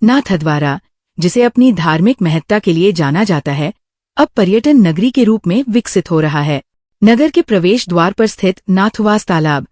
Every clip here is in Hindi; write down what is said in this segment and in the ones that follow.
नाथद्वारा, जिसे अपनी धार्मिक महत्ता के लिए जाना जाता है, अब पर्यटन नगरी के रूप में विकसित हो रहा है। नगर के प्रवेश द्वार पर स्थित नाथुवास तालाब,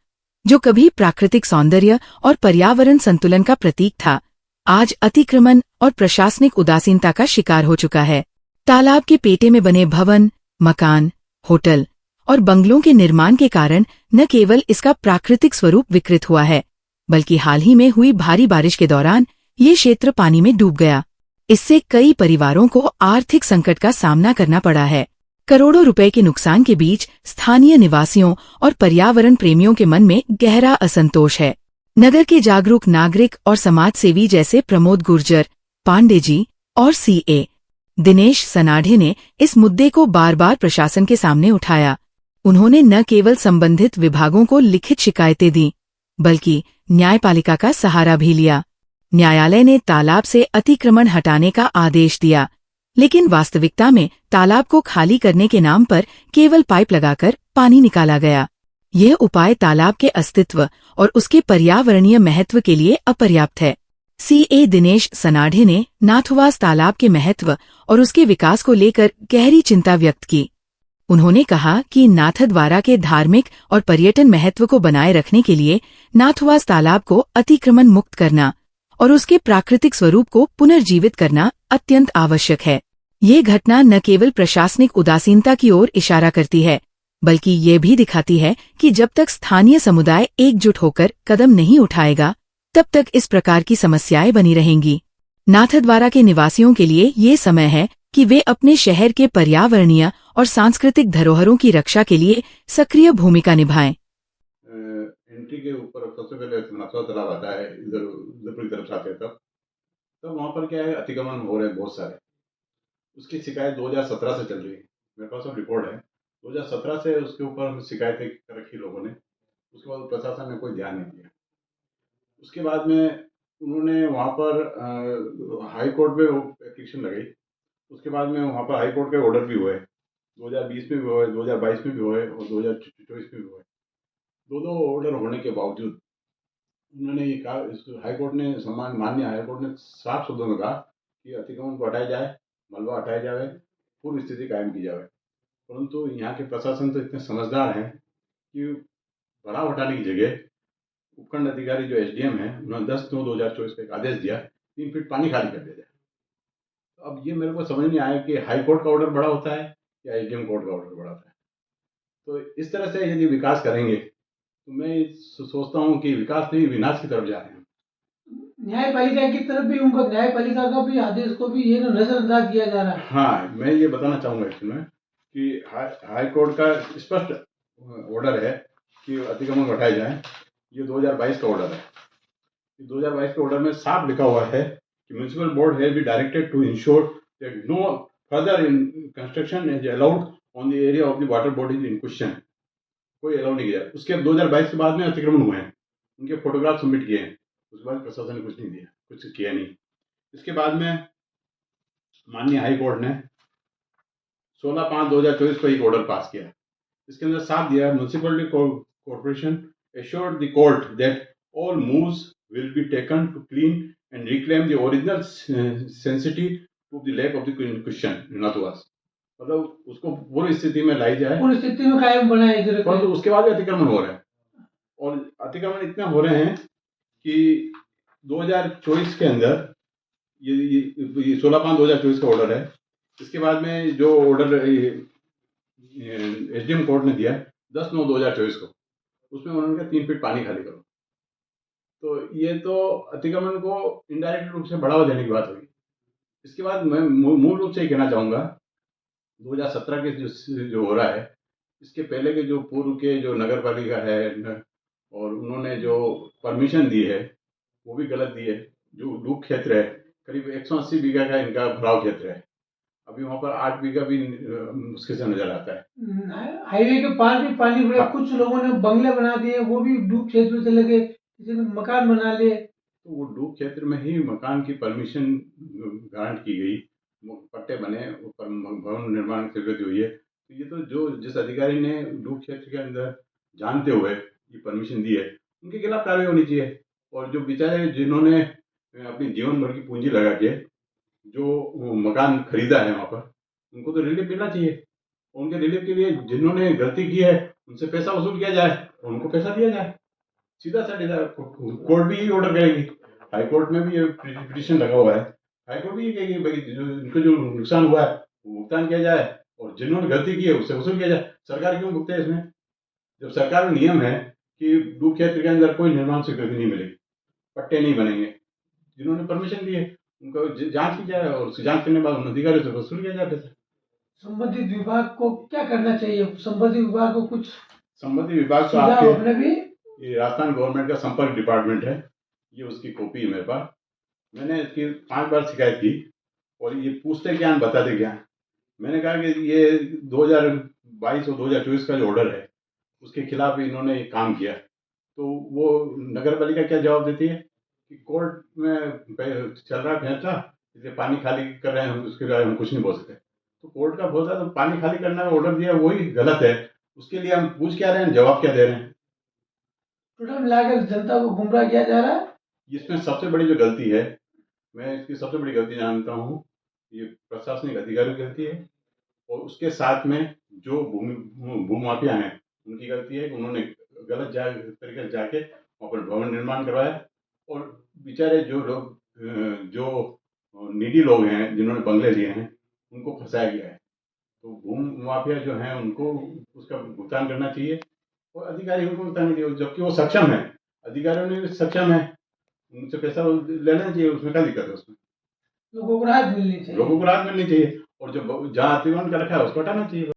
जो कभी प्राकृतिक सौंदर्य और पर्यावरण संतुलन का प्रतीक था, आज अतिक्रमण और प्रशासनिक उदासीनता का शिकार हो चुका है। तालाब के पेटे में बने भवन, मकान, होटल और बंगलों के निर्माण के कारण न केवल इसका प्राकृतिक स्वरूप विकृत हुआ है, बल्कि हाल ही में हुई भारी बारिश के दौरान ये क्षेत्र पानी में डूब गया। इससे कई परिवारों को आर्थिक संकट का सामना करना पड़ा है। करोड़ों रुपए के नुकसान के बीच स्थानीय निवासियों और पर्यावरण प्रेमियों के मन में गहरा असंतोष है। नगर के जागरूक नागरिक और समाज सेवी जैसे प्रमोद गुर्जर, पांडे जी और सीए दिनेश सनाढे ने इस मुद्दे को बार बार प्रशासन के सामने उठाया। उन्होंने न केवल संबंधित विभागों को लिखित शिकायतें दी, बल्कि न्यायपालिका का सहारा भी लिया। न्यायालय ने तालाब से अतिक्रमण हटाने का आदेश दिया, लेकिन वास्तविकता में तालाब को खाली करने के नाम पर केवल पाइप लगाकर पानी निकाला गया। यह उपाय तालाब के अस्तित्व और उसके पर्यावरणीय महत्व के लिए अपर्याप्त है। सीए दिनेश सनाढे ने नाथुवास तालाब के महत्व और उसके विकास को लेकर गहरी चिंता व्यक्त की। उन्होंने कहा कि नाथद्वारा के धार्मिक और पर्यटन महत्व को बनाए रखने के लिए नाथुवास तालाब को अतिक्रमण मुक्त करना और उसके प्राकृतिक स्वरूप को पुनर्जीवित करना अत्यंत आवश्यक है। ये घटना न केवल प्रशासनिक उदासीनता की ओर इशारा करती है, बल्कि ये भी दिखाती है कि जब तक स्थानीय समुदाय एकजुट होकर कदम नहीं उठाएगा, तब तक इस प्रकार की समस्याएं बनी रहेंगी। नाथद्वारा के निवासियों के लिए ये समय है कि वे अपने शहर के पर्यावरणीय और सांस्कृतिक धरोहरों की रक्षा के लिए सक्रिय भूमिका निभाएं। एंट्री के ऊपर सबसे पहले नाथुवास तालाब आता है, इधर उदयपुर की तरफ से आते हैं तब वहाँ पर क्या है, अतिक्रमण हो रहे हैं बहुत सारे। उसकी शिकायत 2017 से चल रही है, मेरे पास अब रिपोर्ट है। 2017 से उसके ऊपर हम शिकायतें कर रखी लोगों ने। उसके बाद प्रशासन ने कोई ध्यान नहीं दिया। उसके बाद में उन्होंने वहाँ पर हाई कोर्ट में एप्लीकेशन लगाई। उसके बाद में वहाँ पर हाई कोर्ट के ऑर्डर भी हुए, 2020 में भी हुए, 2022 में भी हुए और 2024 में भी हुए। दो ऑर्डर होने के बावजूद उन्होंने ये कहा, हाई कोर्ट ने माननीय हाई कोर्ट ने साफ शब्दों में कहा कि अतिक्रमण को हटाया जाए, मलबा हटाया जाए, पूर्व स्थिति कायम की जाए। परंतु यहाँ के प्रशासन तो इतने समझदार हैं कि बढ़ाव हटाने की जगह उपखंड अधिकारी जो एसडीएम है, उन्होंने 10/9/2024 को एक आदेश दिया, 3 फीट पानी खाली कर दिया जाए। तो अब ये मेरे को समझ नहीं आया कि हाई कोर्ट का ऑर्डर बड़ा होता है या एसडीएम कोर्ट का ऑर्डर बड़ा होता है। तो इस तरह से यदि विकास करेंगे तो मैं सोचता हूँ कि विकास नहीं, विनाश की तरफ जा रहे हैं। न्यायपालिका की तरफ भी उनको, न्यायपालिका का भी आदेश को भी ये नजरअंदाज किया जा रहा है। हाँ, मैं ये बताना चाहूँगा इसमें कि हाई कोर्ट का स्पष्ट ऑर्डर है कि अतिक्रमण हटाए जाए। ये 2022 का ऑर्डर है। 2022 के ऑर्डर में साफ लिखा हुआ है कि municipal board has been directed to ensure that no further construction is allowed on the area of the water bodies in question. कोई अलाउ नहीं किया। उसके 2022 के बाद में अतिक्रमण हुए हैं, उनके फोटोग्राफ सबमिट किए हैं। उसके बाद प्रशासन ने कुछ नहीं दिया, कुछ किया नहीं। इसके बाद में माननीय हाई कोर्ट ने 16/5/2024 को एक ऑर्डर पास किया। इसके अंदर साफ दिया, municipality corporation assured the court that all moves will be taken to clean and reclaim the original sanctity of the lake of the question नाथुवास। मतलब उसको पूरी स्थिति में लाई जाए, पूरी स्थिति में कायम बनाए जाए। परंतु उसके बाद भी अतिक्रमण हो रहा है और अतिक्रमण इतने हो रहे हैं कि 2024 के अंदर ये 16/5/2024 का ऑर्डर है। इसके बाद में जो ऑर्डर एसडीएम कोर्ट ने दिया 10/9/2024 को, उसमें उन्होंने कहा 3 फीट पानी खाली करो। तो ये तो अतिक्रमण को इनडायरेक्ट रूप से बढ़ावा देने की बात हुई। इसके बाद मैं मूल रूप से ये कहना चाहूँगा, 2017 के जो हो रहा है, इसके पहले के जो पूर्व के जो नगर पालिका है और उन्होंने जो परमिशन दी है वो भी गलत दी है। जो डूब क्षेत्र है, करीब 180 बीघा का इनका भराव क्षेत्र है। अभी वहाँ पर 8 बीघा भी मुश्किल से नजर आता है। हाईवे के पास भी पानी भरा। कुछ लोगों ने बंगले बना दिए, वो भी डूब क्षेत्र से लगे, किसी ने मकान बना लिए। तो वो डूब क्षेत्र में ही मकान की परमिशन ग्रांट की गई, पट्टे बने, ऊपर भवन निर्माण की स्वीकृति हुई है। तो ये तो जो जिस अधिकारी ने डूब क्षेत्र के अंदर जानते हुए ये परमिशन दी है, उनके खिलाफ कार्रवाई होनी चाहिए। और जो बेचारे जिन्होंने अपनी जीवन भर की पूंजी लगा के जो मकान खरीदा है वहाँ पर, उनको तो रिलीफ मिलना चाहिए। उनके रिलीफ के लिए जिन्होंने गलती की है उनसे पैसा वसूल किया जाए और उनको पैसा दिया जाए। सीधा साधा कोर्ट भी यही ऑर्डर करेगी। हाई कोर्ट में भी ये पिटीशन लगा हुआ है। हाई कोर्ट भी ये कहेगी भाई जो इनको जो नुकसान हुआ है वो भुगतान किया जाए और जिन्होंने गलती की है उससे वसूल किया जाए। सरकार क्यों भुगते है इसमें? जब सरकार का नियम है कि डूब क्षेत्र के अंदर कोई निर्माण स्वीकृति नहीं मिलेगी, पट्टे नहीं बनेंगे, जिन्होंने परमिशन दी है उनको जांच की जाए और उस जांच करने के बाद उन अधिकारियों से वसूल किया जाए पैसा। संबंधित विभाग को क्या करना चाहिए? संबंधित विभाग को कुछ संबंधित विभाग तो सुझाव आपके अपने भी ये राजस्थान गवर्नमेंट का संपर्क डिपार्टमेंट है, ये उसकी कॉपी है मेरे पास। मैंने इसकी 5 बार शिकायत की और ये पूछते क्या हैं, बताते क्या हैं। मैंने कहा कि ये 2022 और 2024 का जो ऑर्डर है उसके खिलाफ इन्होंने ये काम किया। तो वो नगर पालिका क्या जवाब देती है कि कोर्ट में चल रहा है फैसला, इसलिए पानी खाली कर रहे हैं हम, उसके बारे में हम कुछ नहीं बोल सकते। तो कोर्ट का बोलता है तो पानी खाली करना का ऑर्डर दिया वही गलत है, उसके लिए हम पूछ क्या रहे हैं, जवाब क्या दे रहे हैं। टोटल मिलाकर जनता को गुमराह किया जा रहा है। इसमें सबसे बड़ी जो गलती है, मैं इसकी सबसे बड़ी गलती जानता हूँ, ये प्रशासनिक अधिकारियों की गलती है और उसके साथ में जो भूमाफिया हैं उनकी गलती है कि उन्होंने गलत तरीके से जाके वहाँ पर भवन निर्माण करवाया और बेचारे जो लोग जो नीडी लोग हैं जिन्होंने बंगले लिए हैं उनको फंसाया गया है। तो भूमि माफिया जो हैं उनको उसका भुगतान करना चाहिए और अधिकारियों को भुगतान चाहिए, जबकि वो सक्षम है, अधिकारियों ने भी सक्षम है, उनसे पैसा लेना चाहिए, उसमें क्या दिक्कत है? उसमें लोगों को राहत मिलनी चाहिए। लोगों को राहत मिलनी चाहिए और जो जहाँ अतिक्रमण कर रखा है उसको हटाना चाहिए।